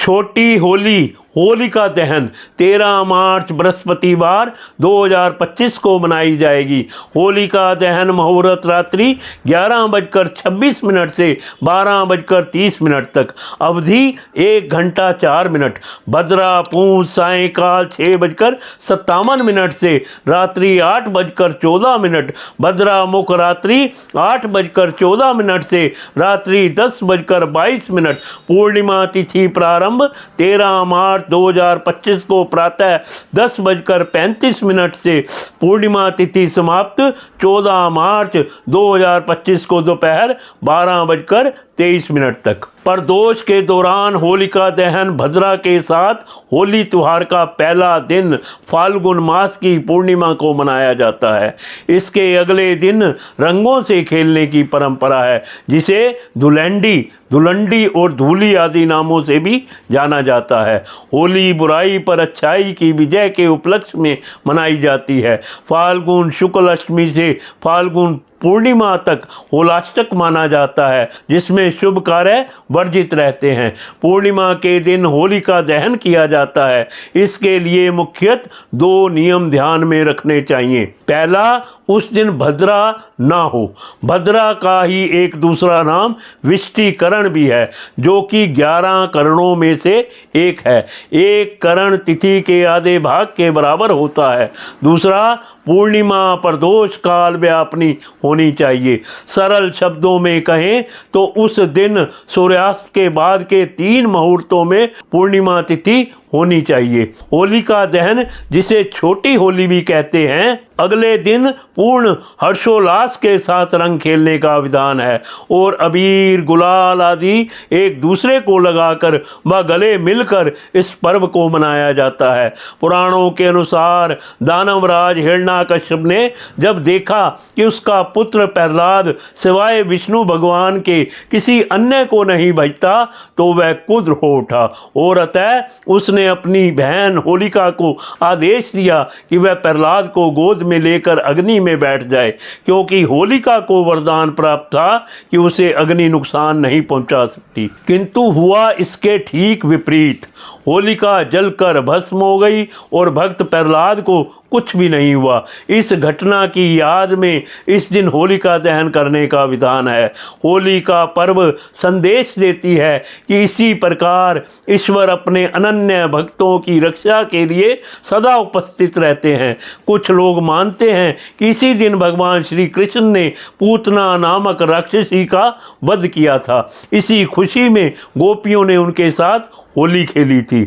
छोटी होली होलिका दहन 13 मार्च बृहस्पतिवार 2025 को मनाई जाएगी। होलिका दहन मुहूर्त रात्रि 11:26 से 12:30 तक। अवधि 1 घंटा 4 मिनट। भद्रा पूंछ सायंकाल 6:57 से रात्रि 8:14। भद्रा मुख रात्रि 8:14 से रात्रि 10:22। पूर्णिमा तिथि प्रारंभ 13 मार्च 2025 को प्रातः 10:35 से। पूर्णिमा तिथि समाप्त 14 मार्च 2025 को दोपहर 12:23 तक। प्रदोष के दौरान होलिका दहन भद्रा के साथ होली त्योहार का पहला दिन फाल्गुन मास की पूर्णिमा को मनाया जाता है। इसके अगले दिन रंगों से खेलने की परंपरा है, जिसे धुलंडी और धूली आदि नामों से भी जाना जाता है। होली बुराई पर अच्छाई की विजय के उपलक्ष्य में मनाई जाती है। फाल्गुन शुक्ल अष्टमी से फाल्गुन पूर्णिमा तक होलाष्टक माना जाता है, जिसमें शुभ कार्य वर्जित रहते हैं। पूर्णिमा के दिन होलिका दहन किया जाता है। इसके लिए मुख्यतः 2 नियम ध्यान में रखने चाहिए। पहला, उस दिन भद्रा ना हो। भद्रा का ही एक दूसरा नाम विष्टिकरण भी है, जो कि 11 करणों में से एक है। एक करण तिथि के आधे भाग के बराबर होता है। दूसरा, पूर्णिमा प्रदोष काल व्यापनी होनी चाहिए। सरल शब्दों में कहें तो उस दिन सूर्यास्त के बाद के 3 मुहूर्तों में पूर्णिमा तिथि होनी चाहिए। होलिका दहन, जिसे छोटी होली भी कहते हैं, अगले दिन पूर्ण हर्षोल्लास के साथ रंग खेलने का विधान है और अबीर गुलाल आदि एक दूसरे को लगाकर व गले मिलकर इस पर्व को मनाया जाता है। पुराणों के अनुसार दानवराज हिरण्याकश्यप ने जब देखा कि उसका पुत्र प्रहलाद सिवाय विष्णु भगवान के किसी अन्य को नहीं भजता, तो वह क्रुद्ध हो उठा और अतः उसने अपनी बहन होलिका को आदेश दिया कि वह प्रहलाद को गोद में लेकर अग्नि में बैठ जाए, क्योंकि होलिका को वरदान प्राप्त था कि उसे अग्नि नुकसान नहीं पहुंचा सकती। किंतु हुआ इसके ठीक विपरीत। होलिका जलकर भस्म हो गई और भक्त प्रहलाद को कुछ भी नहीं हुआ। इस घटना की याद में इस दिन होलिका दहन करने का विधान है। होली का पर्व संदेश देती है कि इसी प्रकार ईश्वर अपने अनन्य भक्तों की रक्षा के लिए सदा उपस्थित रहते हैं। कुछ लोग मानते हैं कि इसी दिन भगवान श्री कृष्ण ने पूतना नामक राक्षसी का वध किया था। इसी खुशी में गोपियों ने उनके साथ होली खेली थी।